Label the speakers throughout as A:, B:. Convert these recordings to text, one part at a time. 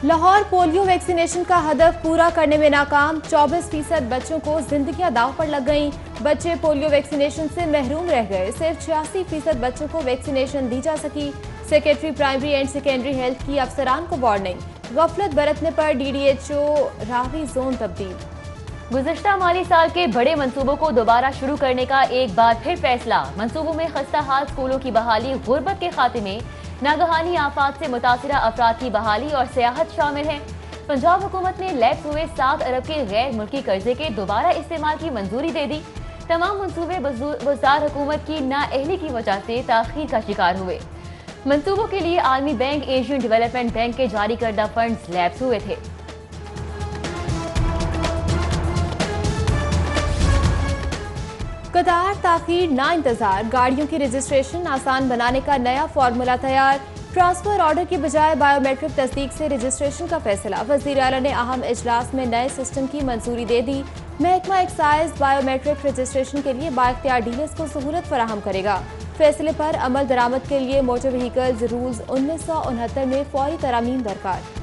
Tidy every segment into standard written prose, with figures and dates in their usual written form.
A: Lahore polio vaccination का हदफ पूरा करने में नाकाम। 24% बच्चों को जिंदगियां दांव पर लग गईं। बच्चे पोलियो वैक्सीनेशन से महरूम रह गए। सिर्फ 86% बच्चों को वैक्सीनेशन दी जा सकी। Secretary primary and secondary health की अफसरान को वार्निंग। गफलत बरतने पर DDHO रावी जोन तब्दील।
B: गुज़श्ता माली साल के बड़े मंसूबों को दोबारा शुरू करने का एक बार फिर फैसला। मंसूबों में खस्ता हाल स्कूलों की बहाली, गुर्बत के खात्मे, नागहानी आफात से मुतासिरा अफराद की बहाली और सियाहत शामिल है। पंजाब हुकूमत ने लैप्स हुए 7 अरब के गैर मुल्की कर्जे के दोबारा इस्तेमाल की मंजूरी दे दी। तमाम मंसूबे बुज़दार हुकूमत की नाअहली की वजह से ताखीर का शिकार हुए। मंसूबों के लिए आलमी बैंक, एशियन डेवलपमेंट बैंक के जारी करदा फंड्स लैप्स हुए थे।
A: कतार ताखीर ना इंतजार, गाड़ियों की रजिस्ट्रेशन आसान बनाने का नया फार्मूला तैयार। ट्रांसफर ऑर्डर की बजाय बायोमेट्रिक तस्दीक से रजिस्ट्रेशन का फैसला। वज़ीर आला ने अहम इजलास में नए सिस्टम की मंजूरी दे दी। महकमा एक्साइज बायोमेट्रिक रजिस्ट्रेशन के लिए बाइख्तियार डीलर्स को सहूलत फराहम करेगा। फैसले पर अमल दरामद के लिए मोटर व्हीकल्स रूल्स 1969 में फौरी तरामीम दरकार।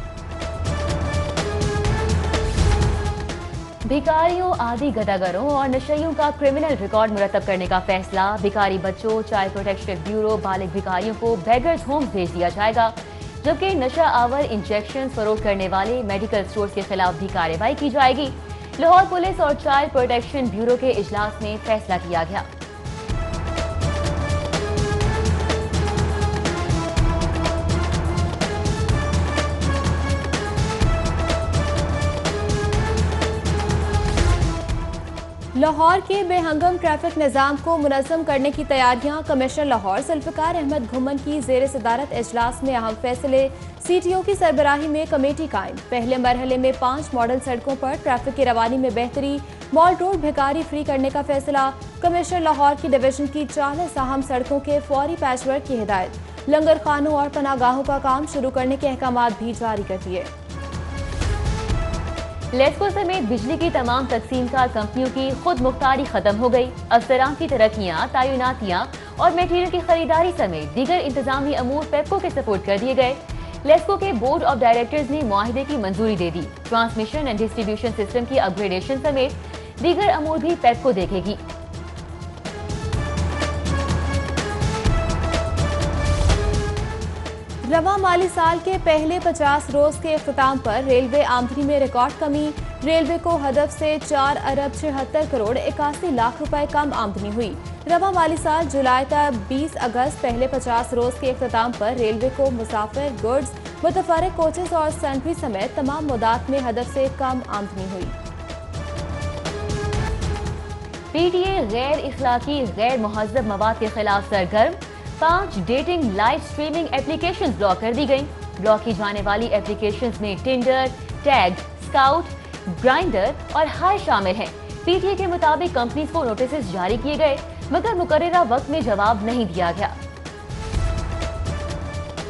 B: भिखारियों, आदि गदागरों और नशइयों का क्रिमिनल रिकॉर्ड मुरतब करने का फैसला। भिखारी बच्चों, चाइल्ड प्रोटेक्शन ब्यूरो, बालिग भिखारियों को बेगर्स होम्स भेज दिया जाएगा, जबकि नशा आवर इंजेक्शन फरोख्त करने वाले मेडिकल स्टोर्स के खिलाफ भी कार्रवाई की जाएगी। लाहौर पुलिस और चाइल्ड प्रोटेक्शन ब्यूरो के इजलास में फैसला किया गया।
A: लाहौर के बेहंगम ट्रैफिक निज़ाम को मुनज़्ज़म करने की तैयारियां। कमिश्नर लाहौर जुल्फ़िकार अहमद घुमन की ज़ेर सदारत इजलास में अहम फैसले। CTO की सरबराही में कमेटी कायम। पहले मरहले में 5 मॉडल सड़कों पर ट्रैफिक की रवानी में बेहतरी। मॉल रोड भिखारी फ्री करने का फैसला। कमिश्नर लाहौर की डिवीजन की 40 अहम सड़कों के फौरी पैचवर्क की हिदायत। लंगर खानों और पनागाहों का काम शुरू करने के अहकामात भी जारी कर दिए।
B: लेस्को समेत बिजली की तमाम तकसीमकार कंपनियों की खुद मुख्तारी खत्म हो गई। अफसरान की तरक्कियां, तैनातियां और मटीरियल की खरीदारी समेत दीगर इंतजामी अमूर पेप्को के सपोर्ट कर दिए गए। लेस्को के बोर्ड ऑफ डायरेक्टर्स ने मुआहिदे की मंजूरी दे दी। ट्रांसमिशन एंड डिस्ट्रीब्यूशन सिस्टम की अपग्रेडेशन समेत दीगर अमूर भी पेप्को देखेगी।
A: रवा माली साल के पहले 50 रोज के इख्तिताम पर रेलवे आमदनी में रिकॉर्ड कमी। रेलवे को हदफ से 4 अरब 76 करोड़ 81 लाख रुपए कम आमदनी हुई। रवा माली साल जुलाई तक 20 अगस्त पहले 50 रोज के इख्तिताम पर रेलवे को मुसाफिर, गुड्स, मुतफर्रिक कोचेस और सेंट्री समेत तमाम मुद्दात में हदफ से कम आमदनी हुई।
B: PTA गैर इखलाकी, गैर मुहज़्ज़ब मवाद के खिलाफ सरगर्म। 5 dating live streaming applications block कर दी गईं। ब्लॉक की जाने वाली एप्लीकेशंस में टिंडर, टैग, स्काउट, ग्राइंडर और हाई शामिल हैं। PTA के मुताबिक कंपनीज को नोटिस जारी किए गए, मगर मुकर्ररा वक्त में जवाब नहीं दिया गया।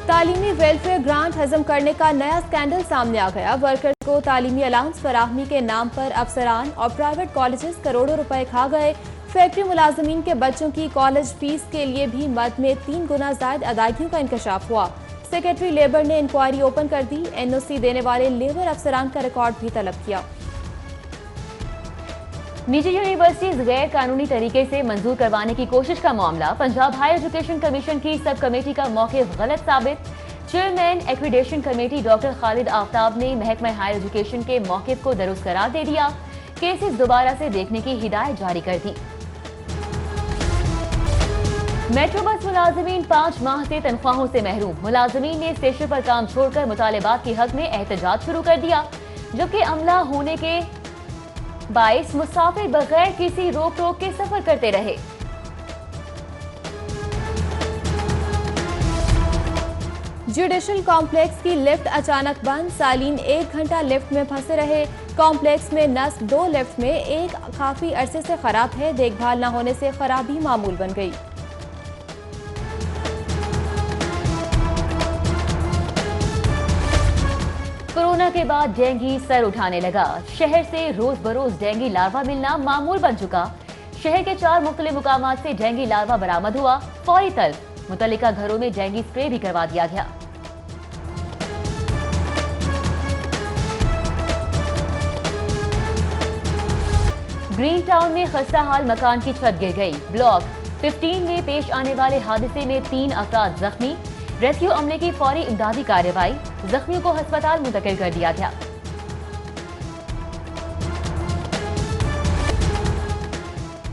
A: तालीमी वेलफेयर ग्रांट हजम करने का नया स्कैंडल सामने आ गया। वर्कर्स को तालीमी अलाउंस फराहमी के नाम पर अफसरान और प्राइवेट कॉलेजेस करोड़ों रुपए खा गए। फैक्ट्री मुलाजमीन के बच्चों की कॉलेज फीस के लिए भी मद में 3 गुना ज्यादा अदायगियों का इंकशाफ हुआ। सेक्रेटरी लेबर ने इंक्वायरी ओपन कर दी। NOC देने वाले लेबर अफसरान का रिकॉर्ड भी तलब किया।
B: निजी यूनिवर्सिटीज गैर कानूनी तरीके से मंजूर करवाने की कोशिश का मामला। पंजाब हायर एजुकेशन कमीशन की सब कमेटी का मौक़िफ़ गलत साबित। Chairman accreditation committee doctor Khalid Aftab ने महकमा हायर एजुकेशन के मौक़िफ़ को दुरुस्त करार दे दिया। केसेस दोबारा से देखने की हिदायत जारी कर दी। मेट्रो बस मुलाजमीन 5 माह से तनख्वाहों से महरूम। मुलाजमीन ने स्टेशन पर काम छोड़कर मुतालिबात के हक में एहतजाज शुरू कर दिया, जबकि अमला होने के बाइस मुसाफिर बगैर किसी रोक टोक के सफर करते रहे।
A: जुडिशल कॉम्प्लेक्स की लिफ्ट अचानक बंद। सालीन 1 घंटा लिफ्ट में फंसे रहे। कॉम्प्लेक्स में नस्ब 2 लिफ्ट में एक काफी अरसे से खराब है। देखभाल न होने से खराबी मामूल बन गई।
B: कोरोना के बाद डेंगू सर उठाने लगा। शहर से रोज बरोज डेंगू लार्वा मिलना मामूल बन चुका। शहर के 4 मुख्तलिफ मुकामात से डेंगू लार्वा बरामद हुआ। फौरी मुतल्लिका घरों में डेंगू स्प्रे भी करवा दिया गया। ग्रीन टाउन में खस्ता हाल मकान की छत गिर गई। ब्लॉक 15 में पेश आने वाले हादसे में 3 अफराद जख्मी। रेस्क्यू अमले की फौरी इमदादी कार्रवाई, जख्मियों को अस्पताल मुंतकिल कर दिया गया।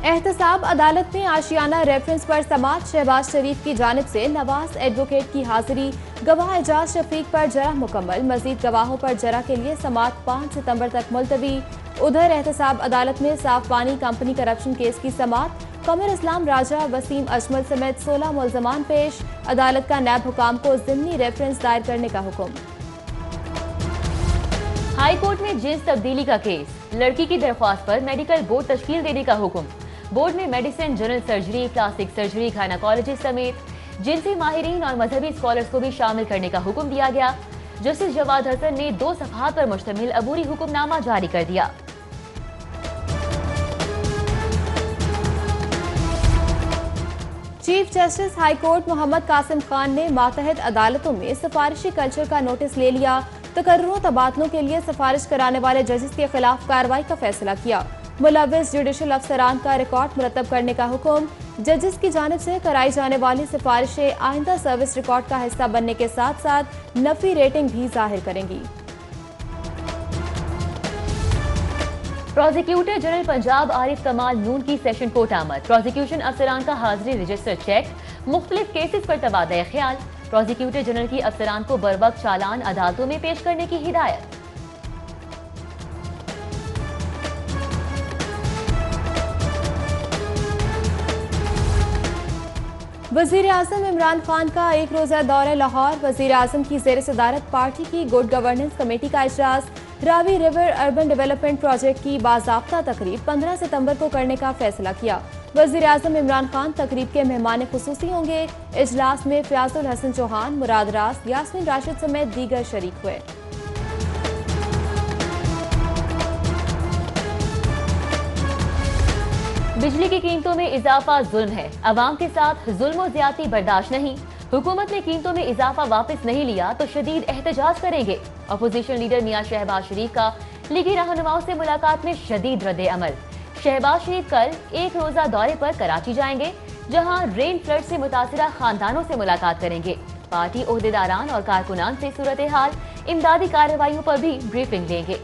A: एहतसाब अदालत में आशियाना रेफरेंस पर समाअत। शहबाज शरीफ की जानिब से नवाज एडवोकेट की हाजिरी, गवाह एजाज शफीक पर जरा मुकम्मल। मजीद गवाहों पर जरा के लिए समाअत 5 सितंबर तक मुलतवी। उधर एहतसाब अदालत में साफ पानी कंपनी करप्शन केस की समाअत। कमर इस्लाम राजा, वसीम अजमल समेत 16 मुल्जमान पेश। अदालत का नैब हुकाम को जिमनी रेफरेंस दायर करने का हुक्म।
B: हाई कोर्ट में जिन्स तब्दीली का केस, लड़की की दरख्वास्त पर मेडिकल बोर्ड तश्कील देने का हुक्म। बोर्ड में medicine, general surgery, plastic surgery, gynaecologist समेत जिनसी माहिरीन और मजहबी स्कॉलर्स को भी शामिल करने का हुक्म दिया गया। जस्टिस जवाद हसन ने 2 सफ़हात पर मुश्तमिल अबूरी हुक्मनामा जारी कर दिया।
A: Chief justice high court Mohammad Qasim Khan ने मातहत अदालतों में सिफारिशी कल्चर का नोटिस ले लिया। तकर्रुरों तबादलों के लिए सिफारिश कराने वाले जजेस के खिलाफ कार्रवाई का फैसला किया। मुलव्विस जुडिशल अफसरान का रिकॉर्ड मुरतब करने का हुक्म। जजेस की जानिब से कराई जाने वाली सिफारिशें आइंदा सर्विस रिकॉर्ड का हिस्सा बनने के साथ साथ नफी रेटिंग भी जाहिर करेंगी।
B: प्रोसिक्यूटर जनरल पंजाब आरिफ कमाल नून की सेशन कोर्ट आमद। प्रोसिक्यूशन अफसरान का हाजिरी रजिस्टर चेक, मुख्तलिफ केसेस पर तबादला ख्याल। प्रोसिक्यूटर जनरल की अफसरान को बरवक्त चालान अदालतों में पेश करने की हिदायत।
A: वजीर आजम इमरान खान का 1 रोजा दौरा लाहौर। वजीर आजम की ज़ेर सदारत पार्टी की गुड गवर्नेंस कमेटी का इजलास। Ravi river urban development project की बाज़ाब्ता तकरीब 15 सितंबर को करने का फैसला किया। वजीर आजम इमरान खान तकरीब के मेहमान खुसूसी होंगे। इजलास में फयाजुल हसन चौहान, मुराद रास, यास्मीन राशिद समेत दीगर शरीक हुए।
B: बिजली की कीमतों में इजाफा जुल्म है, अवाम के साथ जुल्म और ज्यादती बर्दाश्त नहीं। हुकूमत ने कीमतों में इजाफा वापस नहीं लिया तो शदीद एहतजाज करेंगे। अपोजिशन लीडर मियां शहबाज शरीफ का लीगी रहनुमाओं से मुलाकात में शदीद रद्द अमल। शहबाज शरीफ कल 1 रोजा दौरे पर कराची जाएंगे, जहां रेन फ्लड से मुतासिरा खानदानों से मुलाकात करेंगे। पार्टी ओहदेदारान और कारकुनान से सूरत हाल, इमदादी कार्रवाइयों पर भी ब्रीफिंग देंगे।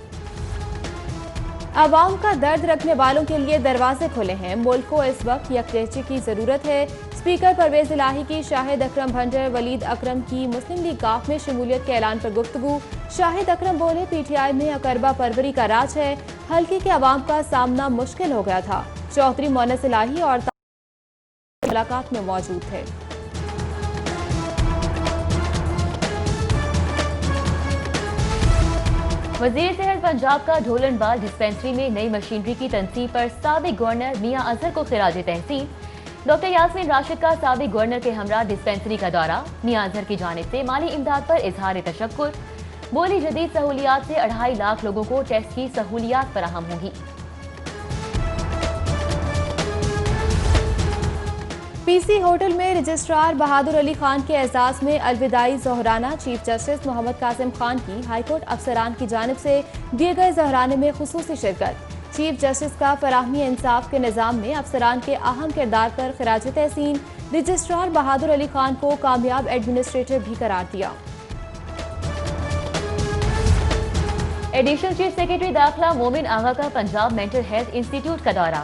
A: आवाम का दर्द रखने वालों के लिए दरवाजे खुले हैं। मुल्क को इस वक्त यकजहती की जरूरत है। स्पीकर परवेज इलाही की शाहिद अकरम भंडर वलीद अकरम की मुस्लिम लीग काफ में शमूलियत के ऐलान पर गुफ्तगू। शाहिद अकरम बोले, PTI में अकरबा परवरी का राज है। हल्के के अवाम का सामना मुश्किल हो गया था। चौधरी मोनस इलाही और मुलाकात में मौजूद थे।
B: वजीर सेहत पंजाब का ढोलनबाल डिस्पेंसरी में नई मशीनरी की तनसीब पर साबिक गवर्नर मियां अजहर को खिराज तहसीन। डॉक्टर यास्मीन राशिद का साबिक गवर्नर के हमरा डिस्पेंसरी का दौरा। मियां अजहर की जानिब से माली इमदाद पर इजहार तशक्कुर। बोली, जदीद सहूलियात से 2.5 लाख लोगों को टेस्ट की सहूलियात फराहम होंगी।
A: PC होटल में रजिस्ट्रार बहादुर अली खान के एजाज में अलविदाई ज़ोहराना। चीफ जस्टिस मोहम्मद कासिम खान की हाईकोर्ट अफसरान की जानिब से दिए गए ज़ोहराने में खुसूसी शिरकत। चीफ जस्टिस का फराहमी इंसाफ के निज़ाम में अफसरान के अहम किरदार पर खिराज तहसीन। रजिस्ट्रार बहादुर अली खान को कामयाब एडमिनिस्ट्रेटर भी करार दिया।
B: एडिशनल चीफ सेक्रेटरी दाखिला मोमिन आगा का पंजाब मेंटल हेल्थ इंस्टीट्यूट का दौरा।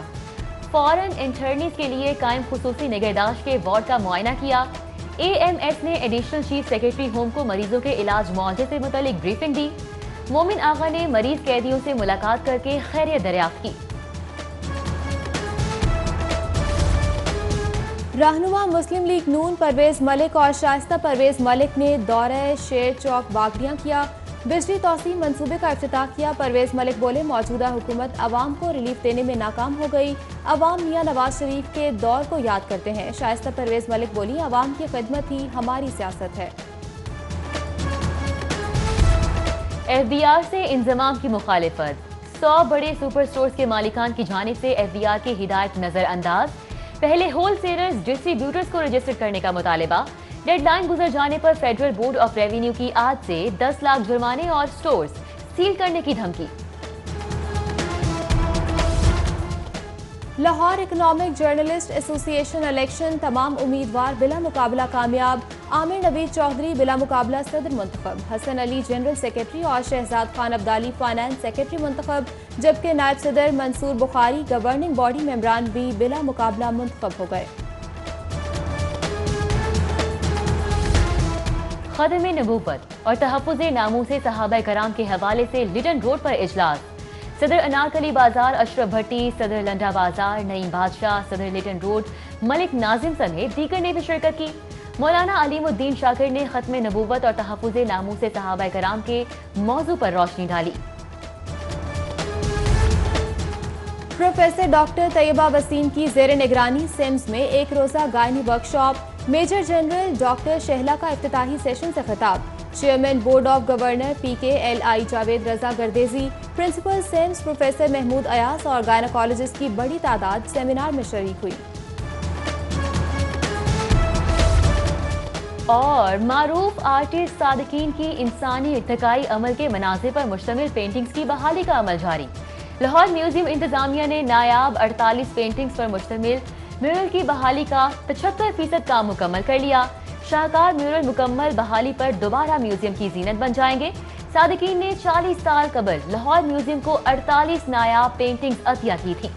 B: फॉरेन इंटर्नीज के लिए कायम खुसूसी निगहदाश्त के वार्ड का मुआयना किया। AMS ने एडिशनल चीफ सेक्रेटरी होम को मरीजों के इलाज मुआवजे से मुतालिक ब्रीफिंग दी। मोमिन आगा ने मरीज कैदियों से मुलाकात करके खैरियत दरियाफ्त की।
A: रहनुमा मुस्लिम लीग नून परवेज मलिक और शाइस्ता परवेज मलिक ने दौरे शेर चौक बागड़ियां किया। बिजली तौसील मंसूबे का इफ्तिताह किया। परवेज मलिक बोले, मौजूदा हुकूमत अवाम को रिलीफ देने में नाकाम हो गई। अवाम मियां नवाज शरीफ के दौर को याद करते हैं। शाइस्ता परवेज मलिक बोली, अवाम की खिदमत ही हमारी सियासत है।
B: FBR से इंजमाम की मुखालिफत। 100 बड़े सुपर स्टोर्स के मालिकान की जानिब से FBR की हिदायत नजरअंदाज। पहले होल सेलर्स डिस्ट्रीब्यूटर्स को रजिस्टर करने का मुतालिबा। डेडलाइन गुजर जाने पर फेडरल बोर्ड ऑफ रेवेन्यू की आज से 10 लाख जुर्माने और स्टोर्स सील करने की धमकी।
A: Lahore economic journalist association election, तमाम उम्मीदवार बिला मुकाबला कामयाब। आमिर नवीद चौधरी बिला मुकाबला सदर मुंतखब, हसन अली जनरल सेक्रेटरी और शहजाद खान अब्दाली फाइनेंस सेक्रेटरी मुंतखब, जबकि नायब सदर मंसूर बुखारी गवर्निंग बॉडी मेंबरान भी बिला मुकाबला मुंतखब हो गए।
B: खत्म नबूवत और तहफ़्फ़ुज़ नामूसे सहाबा कराम के हवाले से लिटन रोड पर इजलास। सदर अनारकली बाजार अशरफ भट्टी, सदर लंडा बाजार नईम बादशाह, सदर लिटन रोड मलिक नाजिम समेत दीगर ने भी शिरकत की। मौलाना अलीमुद्दीन शाकिर ने खत्म नबूवत और तहफ़्फ़ुज़ नामूसे सहाबा कराम के मौजू पर रोशनी डाली।
A: प्रोफेसर डॉक्टर तैयबा वसीम की जेर निगरानी सिम्स में एक रोजा gynae workshop, major general doctor Shahla का इफ्तिताही सेशन से खिताब। Chairman board of governor PKLI Javed Raza Gardezi, principal SIMS professor Mahmood Ayaz और गायनकोलॉजिस्ट की बड़ी तादाद सेमिनार में शरीक हुई।
B: और मारूफ आर्टिस्ट सादिकीन की इंसानी इर्तिकाई अमल के मनाज़िर पर मुश्तमिल पेंटिंग्स की बहाली का अमल जारी। लाहौर म्यूजियम इंतजामिया ने नायाब 48 पेंटिंग्स पर मुश्तमिल म्यूरल की बहाली का 75% काम मुकम्मल कर लिया। शाहकार म्यूरल मुकम्मल बहाली पर दोबारा म्यूजियम की जीनत बन जाएंगे। सादिकीन ने 40 साल कबल लाहौर म्यूजियम को 48 नायाब पेंटिंग्स अतिया की थी।